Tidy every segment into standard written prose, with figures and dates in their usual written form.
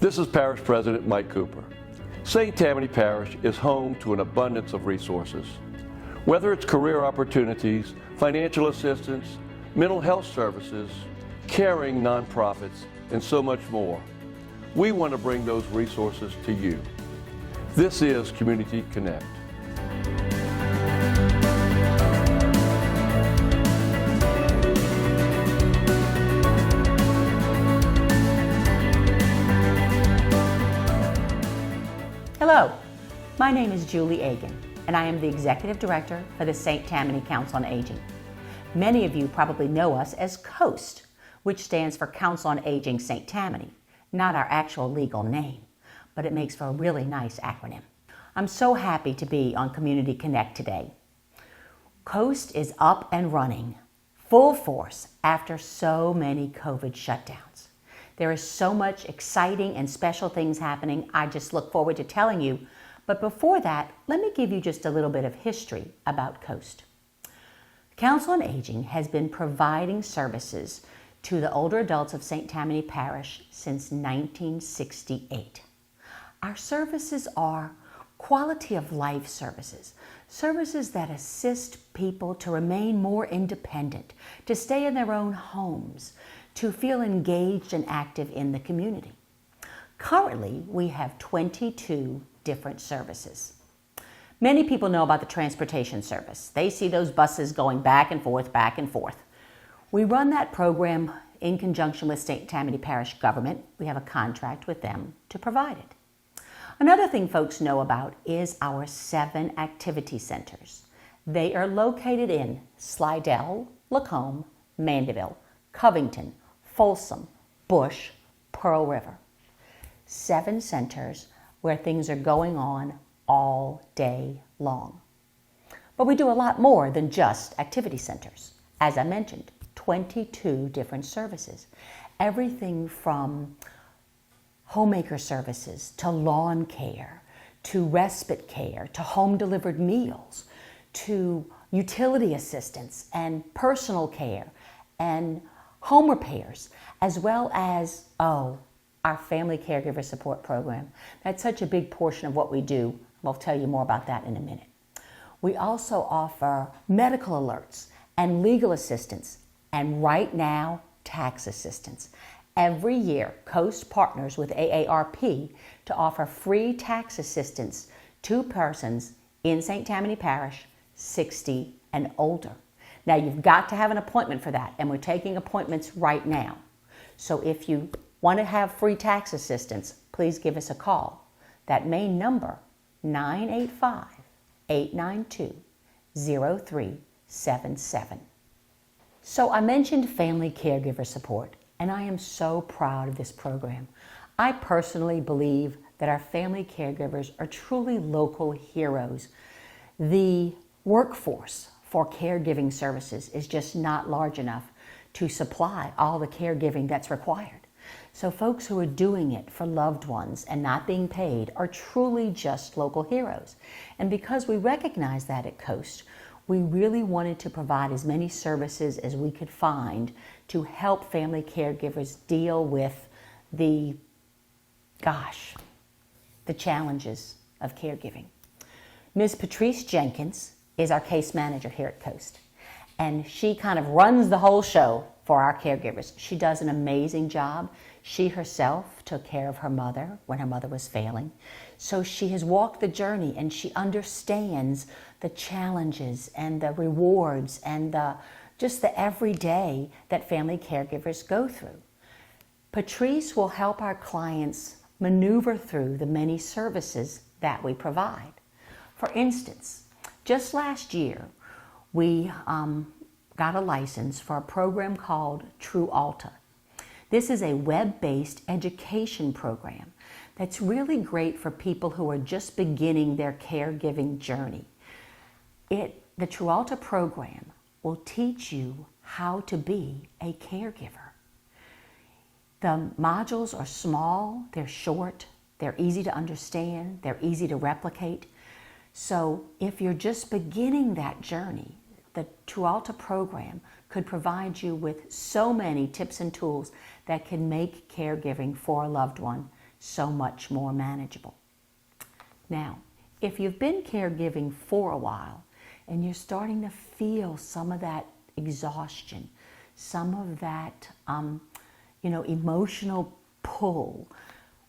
This is Parish President Mike Cooper. St. Tammany Parish is home to an abundance of resources. Whether it's career opportunities, financial assistance, mental health services, caring nonprofits, and so much more, we want to bring those resources to you. This is Community Connect. Hello, my name is Julie Agan, and I am the Executive Director for the St. Tammany Council on Aging. Many of you probably know us as COAST, which stands for Council on Aging St. Tammany, not our actual legal name, but it makes for a really nice acronym. I'm so happy to be on Community Connect today. COAST is up and running, full force, after so many COVID shutdowns. There is so much exciting and special things happening. I just look forward to telling you. But before that, let me give you just a little bit of history about COAST. Council on Aging has been providing services to the older adults of St. Tammany Parish since 1968. Our services are quality of life services, services that assist people to remain more independent, to stay in their own homes, to feel engaged and active in the community. Currently, we have 22 different services. Many people know about the transportation service. They see those buses going back and forth, back and forth. We run that program in conjunction with St. Tammany Parish government. We have a contract with them to provide it. Another thing folks know about is our 7 activity centers. They are located in Slidell, Lacombe, Mandeville, Covington, Folsom, Bush, Pearl River. 7 centers where things are going on all day long. But we do a lot more than just activity centers. As I mentioned, 22 different services. Everything from homemaker services to lawn care, to respite care, to home delivered meals, to utility assistance and personal care and home repairs, as well as, our family caregiver support program. That's such a big portion of what we do. We'll tell you more about that in a minute. We also offer medical alerts and legal assistance, and right now, tax assistance. Every year, COAST partners with AARP to offer free tax assistance to persons in St. Tammany Parish 60 and older. Now, you've got to have an appointment for that, and we're taking appointments right now. So if you want to have free tax assistance, please give us a call. That main number, 985-892-0377. So I mentioned family caregiver support, and I am so proud of this program. I personally believe that our family caregivers are truly local heroes. The workforce for caregiving services is just not large enough to supply all the caregiving that's required. So folks who are doing it for loved ones and not being paid are truly just local heroes. And because we recognize that at COAST, we really wanted to provide as many services as we could find to help family caregivers deal with the challenges of caregiving. Ms. Patrice Jenkins is our case manager here at COAST, and she kind of runs the whole show for our caregivers. She does an amazing job. She herself took care of her mother when her mother was failing. So she has walked the journey, and she understands the challenges and the rewards and just the everyday that family caregivers go through. Patrice will help our clients maneuver through the many services that we provide. For instance, just last year, we got a license for a program called True Alta. This is a web-based education program that's really great for people who are just beginning their caregiving journey. The True Alta program will teach you how to be a caregiver. The modules are small, they're short, they're easy to understand, they're easy to replicate. So if you're just beginning that journey, the True Alta program could provide you with so many tips and tools that can make caregiving for a loved one so much more manageable. Now, if you've been caregiving for a while and you're starting to feel some of that exhaustion, some of that emotional pull,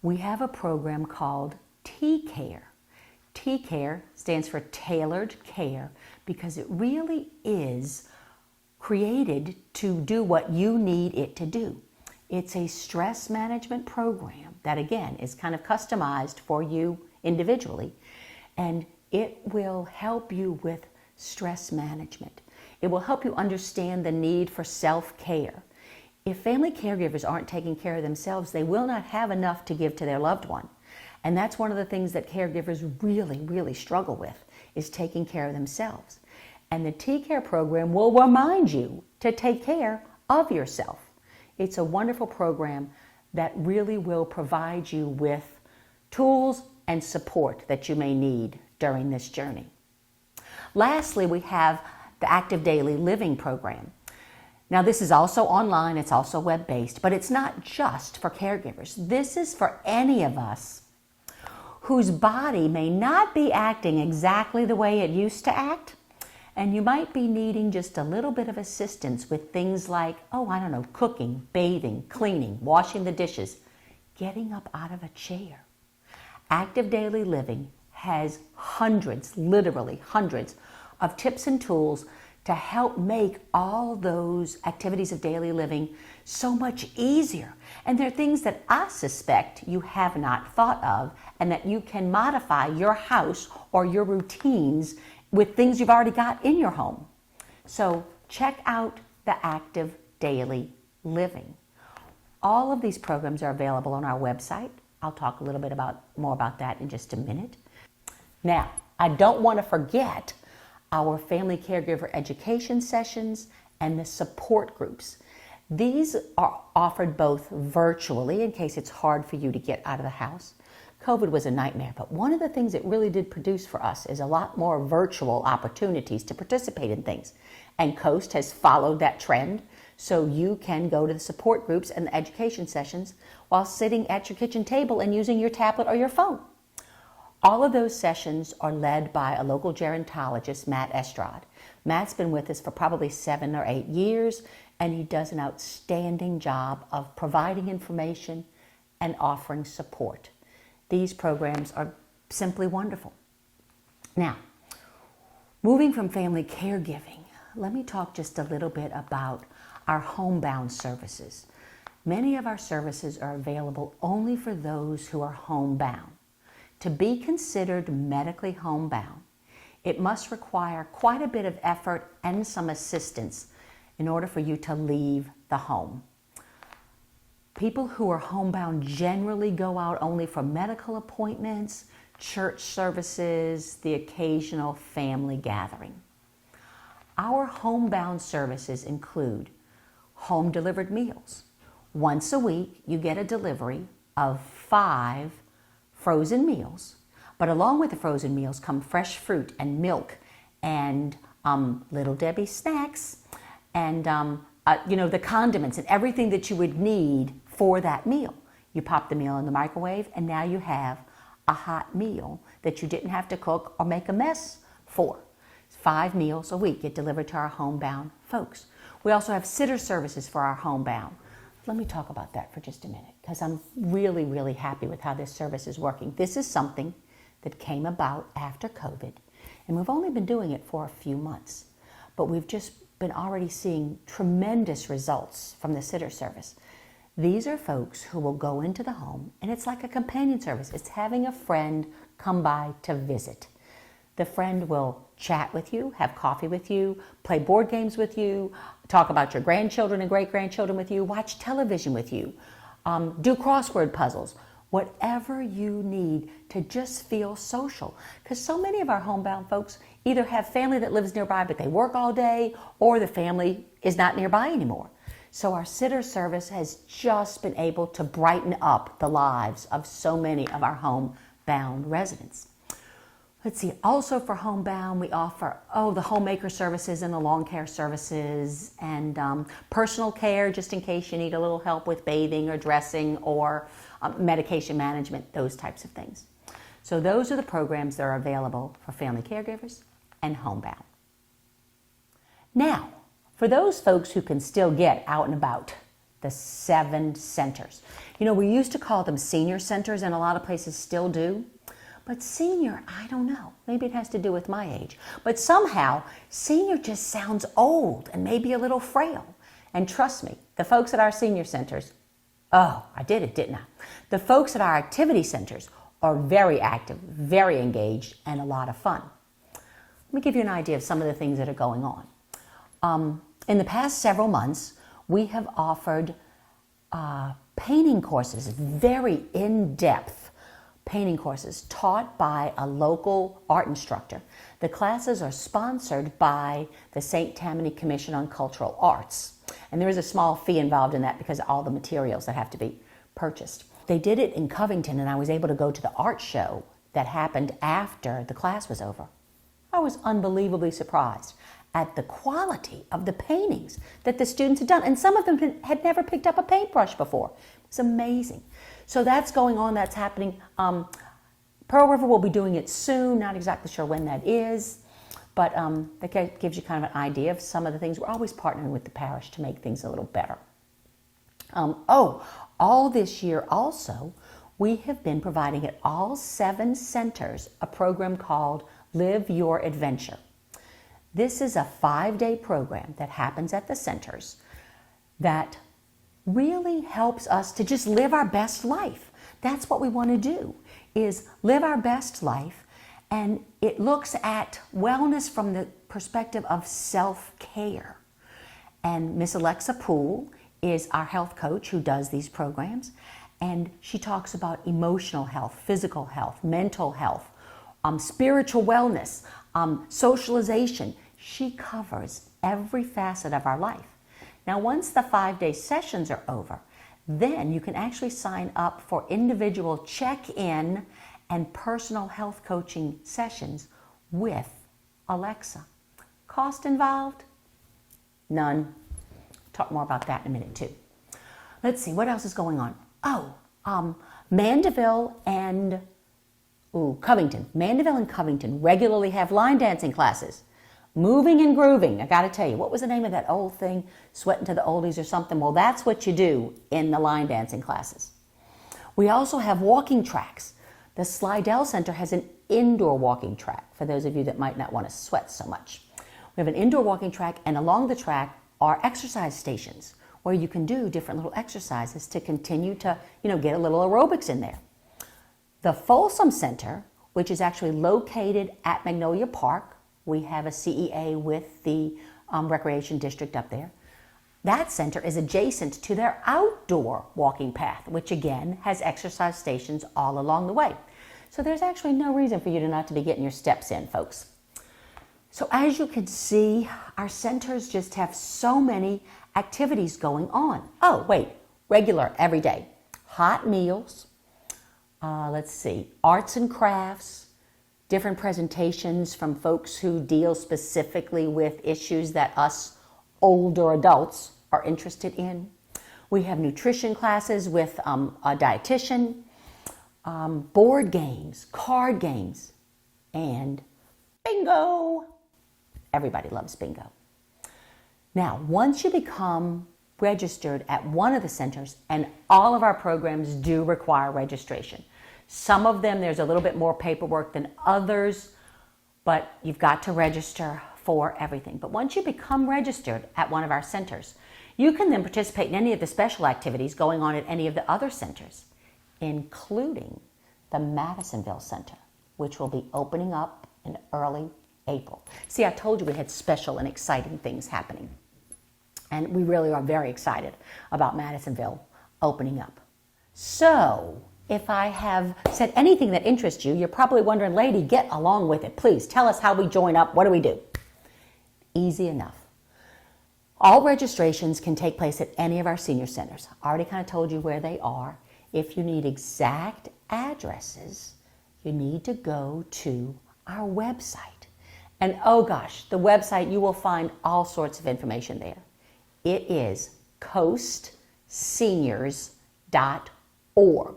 we have a program called T-Care. T-Care stands for Tailored Care because it really is created to do what you need it to do. It's a stress management program that, again, is kind of customized for you individually, and it will help you with stress management. It will help you understand the need for self-care. If family caregivers aren't taking care of themselves, they will not have enough to give to their loved one. And that's one of the things that caregivers really, really struggle with, is taking care of themselves. And the T-Care program will remind you to take care of yourself. It's a wonderful program that really will provide you with tools and support that you may need during this journey. Lastly, we have the Active Daily Living program. Now, this is also online, it's also web-based, but it's not just for caregivers. This is for any of us whose body may not be acting exactly the way it used to act, and you might be needing just a little bit of assistance with things like, cooking, bathing, cleaning, washing the dishes, getting up out of a chair. Active Daily Living has hundreds, literally hundreds, of tips and tools to help make all those activities of daily living so much easier. And they're things that I suspect you have not thought of, and that you can modify your house or your routines with things you've already got in your home. So check out the Active Daily Living. All of these programs are available on our website. I'll talk a little bit more about that in just a minute. Now, I don't want to forget our family caregiver education sessions and the support groups. These are offered both virtually in case it's hard for you to get out of the house. COVID was a nightmare, but one of the things it really did produce for us is a lot more virtual opportunities to participate in things. And Coast has followed that trend, so you can go to the support groups and the education sessions while sitting at your kitchen table and using your tablet or your phone. All of those sessions are led by a local gerontologist, Matt Estrad. Matt's been with us for probably 7 or 8 years, and he does an outstanding job of providing information and offering support. These programs are simply wonderful. Now, moving from family caregiving, let me talk just a little bit about our homebound services. Many of our services are available only for those who are homebound. To be considered medically homebound, it must require quite a bit of effort and some assistance in order for you to leave the home. People who are homebound generally go out only for medical appointments, church services, the occasional family gathering. Our homebound services include home-delivered meals. Once a week, you get a delivery of 5 frozen meals, but along with the frozen meals come fresh fruit and milk and Little Debbie snacks and the condiments and everything that you would need for that meal. You pop the meal in the microwave, and now you have a hot meal that you didn't have to cook or make a mess for. 5 meals a week get delivered to our homebound folks. We also have sitter services for our homebound. Let me talk about that for just a minute, because I'm really, really happy with how this service is working. This is something that came about after COVID, and we've only been doing it for a few months, but we've just been already seeing tremendous results from the sitter service. These are folks who will go into the home, and it's like a companion service. It's having a friend come by to visit. The friend will chat with you, have coffee with you, play board games with you, talk about your grandchildren and great-grandchildren with you, watch television with you, do crossword puzzles, whatever you need to just feel social. Because so many of our homebound folks either have family that lives nearby but they work all day, or the family is not nearby anymore. So our sitter service has just been able to brighten up the lives of so many of our homebound residents. Let's see, also for homebound, we offer, the homemaker services and the lawn care services and personal care, just in case you need a little help with bathing or dressing or medication management, those types of things. So those are the programs that are available for family caregivers and homebound. Now, for those folks who can still get out and about, the 7 centers. You know, we used to call them senior centers, and a lot of places still do. But senior, I don't know. Maybe it has to do with my age. But somehow, senior just sounds old and maybe a little frail. And trust me, the folks at our senior centers, I did it, didn't I? The folks at our activity centers are very active, very engaged, and a lot of fun. Let me give you an idea of some of the things that are going on. In the past several months, we have offered painting courses, very in-depth painting courses taught by a local art instructor. The classes are sponsored by the St. Tammany Commission on Cultural Arts. And there is a small fee involved in that because of all the materials that have to be purchased. They did it in Covington, and I was able to go to the art show that happened after the class was over. I was unbelievably surprised at the quality of the paintings that the students had done. And some of them had never picked up a paintbrush before. It's amazing. So that's going on, that's happening. Pearl River will be doing it soon, not exactly sure when that is, but that gives you kind of an idea of some of the things. We're always partnering with the parish to make things a little better. All this year also, we have been providing at all 7 centers a program called Live Your Adventure. This is a 5-day program that happens at the centers that really helps us to just live our best life. That's what we want to do, is live our best life. And it looks at wellness from the perspective of self-care. And Miss Alexa Poole is our health coach who does these programs. And she talks about emotional health, physical health, mental health, spiritual wellness, socialization. She covers every facet of our life. Now, once the 5-day sessions are over, then you can actually sign up for individual check-in and personal health coaching sessions with Alexa. Cost involved? None. Talk more about that in a minute, too. Let's see, what else is going on? Mandeville and Covington. Mandeville and Covington regularly have line dancing classes. Moving and grooving. I got to tell you, what was the name of that old thing? Sweating to the oldies or something? Well, that's what you do in the line dancing classes. We also have walking tracks. The Slidell Center has an indoor walking track, for those of you that might not want to sweat so much. We have an indoor walking track, and along the track are exercise stations where you can do different little exercises to continue to, get a little aerobics in there. The Folsom Center, which is actually located at Magnolia Park, we have a CEA with the Recreation District up there. That center is adjacent to their outdoor walking path, which again has exercise stations all along the way. So there's actually no reason for you to not to be getting your steps in, folks. So as you can see, our centers just have so many activities going on. Regular, every day. Hot meals, arts and crafts, different presentations from folks who deal specifically with issues that us older adults are interested in. We have nutrition classes with a dietitian, board games, card games, and bingo. Everybody loves bingo. Now, once you become registered at one of the centers, and all of our programs do require registration. Some of them, there's a little bit more paperwork than others, but you've got to register for everything. But once you become registered at one of our centers, you can then participate in any of the special activities going on at any of the other centers, including the Madisonville Center, which will be opening up in early April. See, I told you we had special and exciting things happening. And we really are very excited about Madisonville opening up. So, if I have said anything that interests you, you're probably wondering, lady, get along with it. Please tell us how we join up. What do we do? Easy enough. All registrations can take place at any of our senior centers. I already kind of told you where they are. If you need exact addresses, you need to go to our website. And oh gosh, the website, you will find all sorts of information there. It is coastseniors.org.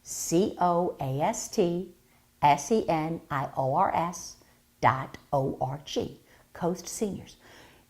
COASTSENIORS.org. Coast Seniors.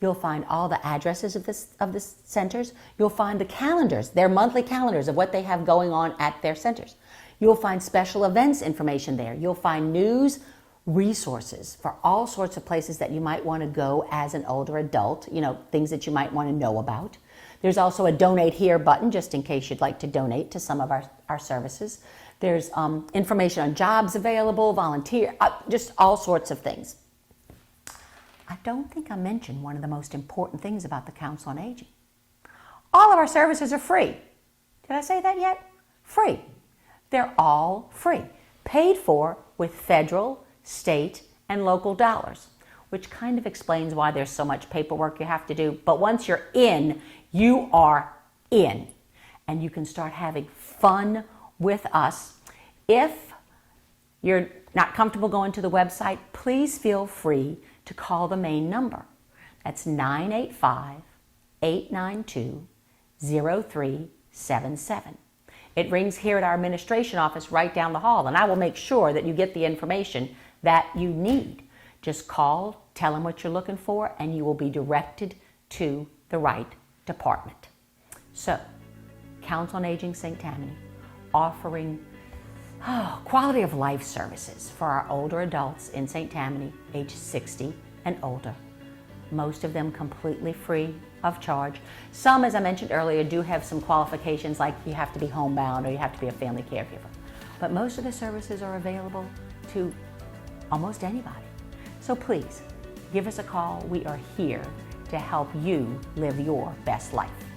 You'll find all the addresses of the centers. You'll find the calendars, their monthly calendars of what they have going on at their centers. You'll find special events information there. You'll find news resources for all sorts of places that you might want to go as an older adult, things that you might want to know about. There's also a donate here button just in case you'd like to donate to some of our services. There's information on jobs available, volunteer, just all sorts of things. I don't think I mentioned one of the most important things about the Council on Aging. All of our services are free. Did I say that yet? Free. They're all free, paid for with federal, state, and local dollars, which kind of explains why there's so much paperwork you have to do. But once you're in, you are in. And you can start having fun with us. If you're not comfortable going to the website, please feel free to call the main number. That's 985-892-0377. It rings here at our administration office right down the hall, and I will make sure that you get the information that you need. Just call, tell them what you're looking for, and you will be directed to the right department. So, Council on Aging St. Tammany, offering quality of life services for our older adults in St. Tammany, age 60 and older. Most of them completely free of charge. Some, as I mentioned earlier, do have some qualifications like you have to be homebound or you have to be a family caregiver. But most of the services are available to almost anybody. So please, give us a call. We are here to help you live your best life.